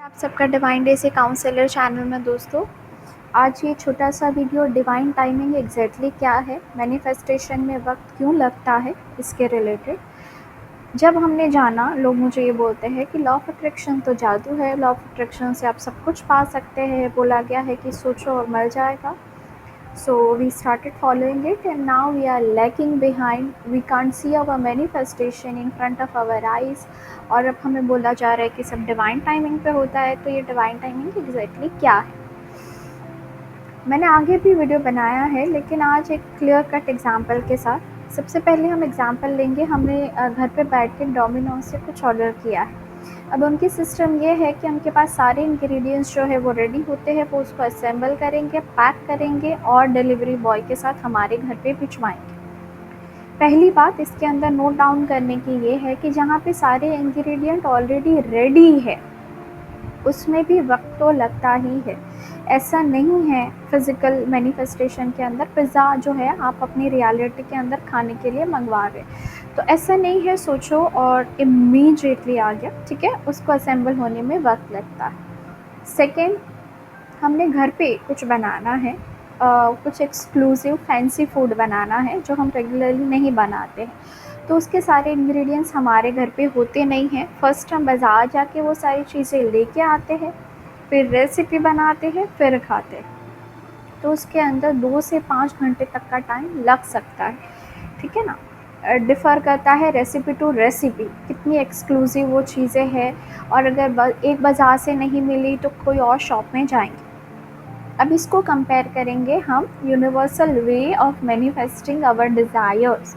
आप सबका divine day से काउंसलर चैनल में दोस्तों। आज ये छोटा सा वीडियो डिवाइन टाइमिंग एग्जैक्टली क्या है, मैनिफेस्टेशन में वक्त क्यों लगता है, इसके रिलेटेड। जब हमने जाना, लोग मुझे ये बोलते हैं कि लॉ ऑफ अट्रैक्शन तो जादू है, लॉ ऑफ अट्रैक्शन से आप सब कुछ पा सकते हैं, बोला गया है कि सोचो और मिल जाएगा। So we started following it and now we are lagging behind. We can't see our manifestation in front of our eyes. और अब हमें बोला जा रहा है कि सब डिवाइन टाइमिंग पे होता है। तो ये डिवाइन टाइमिंग एग्जैक्टली क्या है, मैंने आगे भी वीडियो बनाया है, लेकिन आज एक क्लियर कट एग्जांपल के साथ। सबसे पहले हम एग्जांपल लेंगे। हमने घर पे बैठ के डोमिनोज से कुछ ऑर्डर किया है। अब उनकी सिस्टम ये है कि उनके पास सारे इंग्रेडिएंट्स जो है वो रेडी होते हैं, वो उसको असेंबल करेंगे, पैक करेंगे और डिलीवरी बॉय के साथ हमारे घर पे भिजवाएंगे। पहली बात इसके अंदर नोट डाउन करने की ये है कि जहाँ पे सारे इंग्रेडिएंट ऑलरेडी रेडी है उसमें भी वक्त तो लगता ही है। ऐसा नहीं है फिज़िकल मैनिफेस्टेशन के अंदर पिज़्ज़ा जो है आप अपनी रियलिटी के अंदर खाने के लिए मंगवा रहे, तो ऐसा नहीं है सोचो और इमीडिएटली आ गया, ठीक है। उसको असेंबल होने में वक्त लगता है। सेकेंड, हमने घर पे कुछ बनाना है, कुछ एक्सक्लूसिव फैंसी फूड बनाना है जो हम रेगुलरली नहीं बनाते हैं, तो उसके सारे इंग्रेडिएंट्स हमारे घर पे होते नहीं हैं। फर्स्ट हम बाज़ार जाके वो सारी चीज़ें लेके आते हैं, फिर रेसिपी बनाते हैं, फिर खाते हैं। तो उसके अंदर 2 से 5 घंटे तक का टाइम लग सकता है, ठीक है ना। डिफ़र करता है रेसिपी टू रेसिपी, कितनी एक्सक्लूसिव वो चीज़ें हैं, और अगर एक बाज़ार से नहीं मिली तो कोई और शॉप में जाएंगे। अब इसको कंपेयर करेंगे हम universal way of manifesting our desires,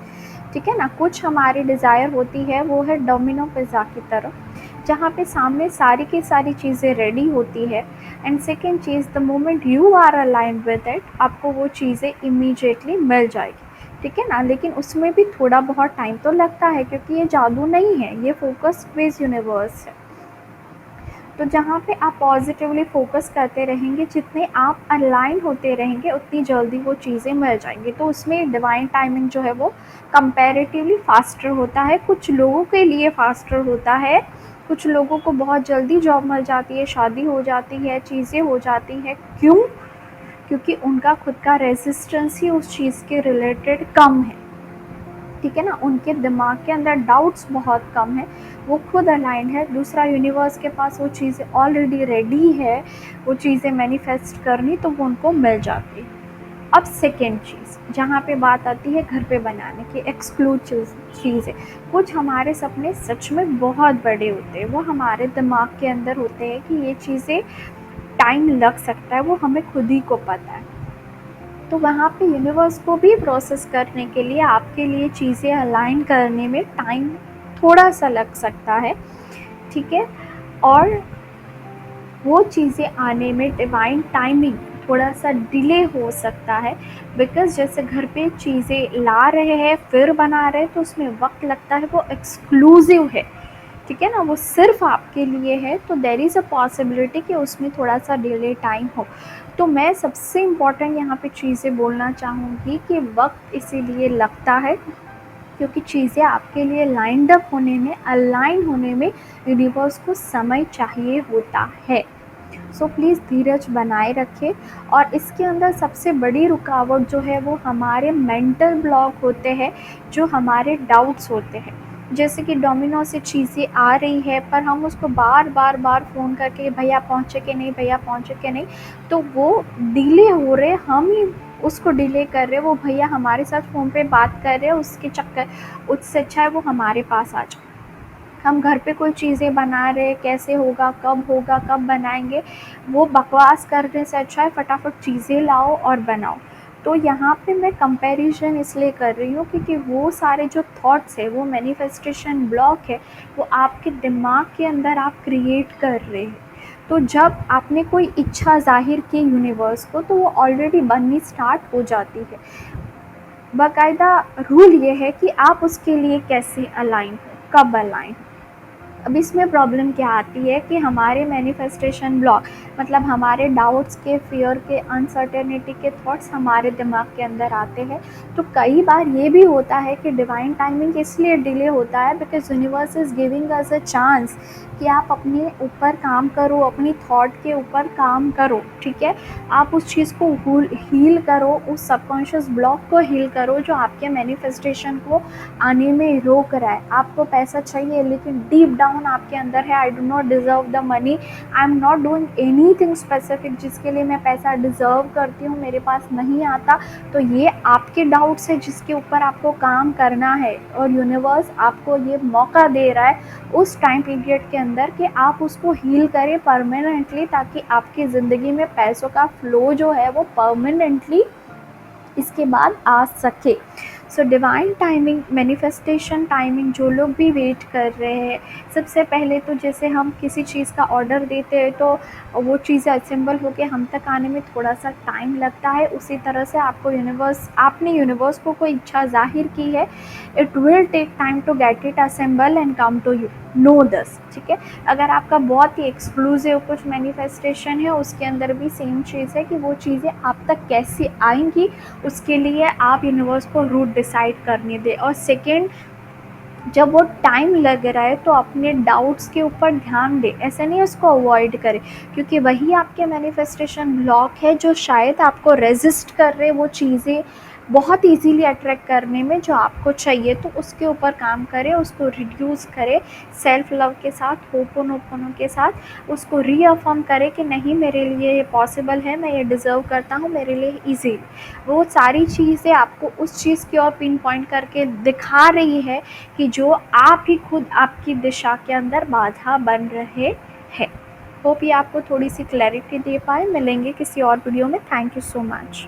ठीक है ना। कुछ हमारी डिज़ायर होती है वो है डोमिनो पिज़्ज़ा की तरह, जहाँ पे सामने सारी की सारी चीज़ें रेडी होती है। एंड सेकेंड चीज़, the moment you are aligned with it, आपको वो चीज़ें इमीडिएटली मिल जाएगी, ठीक है ना। लेकिन उसमें भी थोड़ा बहुत टाइम तो लगता है, क्योंकि ये जादू नहीं है, ये फोकस बेस्ड यूनिवर्स है। तो जहाँ पे आप पॉजिटिवली फोकस करते रहेंगे, जितने आप अलाइन होते रहेंगे उतनी जल्दी वो चीज़ें मिल जाएंगी। तो उसमें डिवाइन टाइमिंग जो है वो कंपैरेटिवली फास्टर होता है। कुछ लोगों के लिए फास्टर होता है, कुछ लोगों को बहुत जल्दी जॉब मिल जाती है, शादी हो जाती है, चीज़ें हो जाती हैं। क्यों? क्योंकि उनका खुद का रेजिस्टेंस ही उस चीज़ के रिलेटेड कम है, ठीक है ना। उनके दिमाग के अंदर डाउट्स बहुत कम है, वो खुद अलाइंड है। दूसरा, यूनिवर्स के पास वो चीज़ें ऑलरेडी रेडी है, वो चीज़ें मैनिफेस्ट करनी तो वो उनको मिल जाती है। अब सेकेंड चीज़, जहाँ पे बात आती है घर पे बनाने की एक्सक्लूसिव चीज़ें। कुछ हमारे सपने सच में बहुत बड़े होते हैं, वो हमारे दिमाग के अंदर होते हैं कि ये चीज़ें टाइम लग सकता है, वो हमें खुद ही को पता है। तो वहाँ पे यूनिवर्स को भी प्रोसेस करने के लिए, आपके लिए चीज़ें अलाइन करने में टाइम थोड़ा सा लग सकता है, ठीक है। और वो चीज़ें आने में डिवाइन टाइमिंग थोड़ा सा डिले हो सकता है, बिकॉज़ जैसे घर पे चीज़ें ला रहे हैं फिर बना रहे हैं तो उसमें वक्त लगता है, वो एक्सक्लूसिव है, ठीक है ना, वो सिर्फ आपके लिए है। तो देयर इज़ अ पॉसिबिलिटी कि उसमें थोड़ा सा डिले टाइम हो। तो मैं सबसे इम्पॉर्टेंट यहाँ पे चीज़ें बोलना चाहूँगी कि वक्त इसीलिए लगता है क्योंकि चीज़ें आपके लिए लाइंड अप होने में, अलाइन होने में यूनिवर्स को समय चाहिए होता है। सो प्लीज़ धीरज बनाए रखें। और इसके अंदर सबसे बड़ी रुकावट जो है वो हमारे मेंटल ब्लॉक होते हैं, जो हमारे डाउट्स होते हैं। जैसे कि डोमिनो से चीज़ें आ रही है पर हम उसको बार बार फ़ोन करके भैया पहुँचे कि नहीं, भैया पहुँचे कि नहीं, तो वो डिले हो रहे, हम ही उसको डिले कर रहे, वो भैया हमारे साथ फ़ोन पे बात कर रहे हैं, उसके चक्कर, उससे अच्छा है वो हमारे पास आ जाए। हम घर पे कोई चीज़ें बना रहे, कैसे होगा, कब बनाएंगे, वो बकवास करने से अच्छा है फटाफट चीज़ें लाओ और बनाओ। तो यहाँ पे मैं कंपैरिजन इसलिए कर रही हूँ क्योंकि वो सारे जो थॉट्स है, वो मैनिफेस्टेशन ब्लॉक है, वो आपके दिमाग के अंदर आप क्रिएट कर रहे हैं। तो जब आपने कोई इच्छा जाहिर की यूनिवर्स को, तो वो ऑलरेडी बननी स्टार्ट हो जाती है। बाकायदा रूल ये है कि आप उसके लिए कैसे अलाइन हो, कब अलाइन हो। अब इसमें प्रॉब्लम क्या आती है कि हमारे मैनिफेस्टेशन ब्लॉक, मतलब हमारे डाउट्स के, फियर के, अनसर्टेनिटी के थॉट्स हमारे दिमाग के अंदर आते हैं। तो कई बार ये भी होता है कि डिवाइन टाइमिंग इसलिए डिले होता है because universe is giving us a chance कि आप अपने ऊपर काम करो, अपनी थॉट के ऊपर काम करो, ठीक है। आप उस चीज़ को हील करो, उस सबकॉन्शियस ब्लॉक को हील करो जो आपके मैनिफेस्टेशन को आने में रोक रहा है। आपको पैसा चाहिए लेकिन डीप डाउन आपके अंदर है, I do not deserve the money, I am not doing anything specific जिसके लिए मैं पैसा डिज़र्व करती हूँ, मेरे पास नहीं आता। तो ये आपके डाउट्स है जिसके ऊपर आपको काम करना है, और यूनिवर्स आपको ये मौका दे रहा है उस टाइम पीरियड के अंदर कि आप उसको हील करें परमानेंटली, ताकि आपकी ज़िंदगी में पैसों का फ्लो जो है वो परमानेंटली इसके बाद आ सके। So divine timing, manifestation timing, जो लोग भी वेट कर रहे हैं, सबसे पहले तो जैसे हम किसी चीज़ का ऑर्डर देते हैं तो वो चीज़ असेंबल होकर हम तक आने में थोड़ा सा टाइम लगता है, उसी तरह से आपने यूनिवर्स को कोई इच्छा जाहिर की है, it will take time to get it assemble and come to you, know this, ठीक है। अगर आपका बहुत ही एक्सक्लूसिव कुछ मैनिफेस्टेशन है, उसके अंदर भी सेम चीज़ है कि वो चीज़ें आप तक कैसे आएंगी, उसके लिए आप यूनिवर्स को रूट डिसाइड करने दें। और सेकेंड, जब वो टाइम लग रहा है तो अपने डाउट्स के ऊपर ध्यान दें, ऐसे नहीं उसको अवॉइड करें, क्योंकि वही आपके मैनिफेस्टेशन ब्लॉक है जो शायद आपको रेजिस्ट कर रहे वो चीज़ें बहुत इजीली अट्रैक्ट करने में जो आपको चाहिए। तो उसके ऊपर काम करें, उसको रिड्यूस करें सेल्फ लव के साथ, होपोनोपोनो के साथ, उसको रीअफर्म करें कि नहीं मेरे लिए ये पॉसिबल है, मैं ये डिज़र्व करता हूँ, मेरे लिए ईजी। वो सारी चीज़ें आपको उस चीज़ की ओर पिन पॉइंट करके दिखा रही है कि जो आप ही खुद आपकी दिशा के अंदर बाधा बन रहे हैं। होप ये आपको थोड़ी सी क्लैरिटी दे पाए। मिलेंगे किसी और वीडियो में। Thank you so much.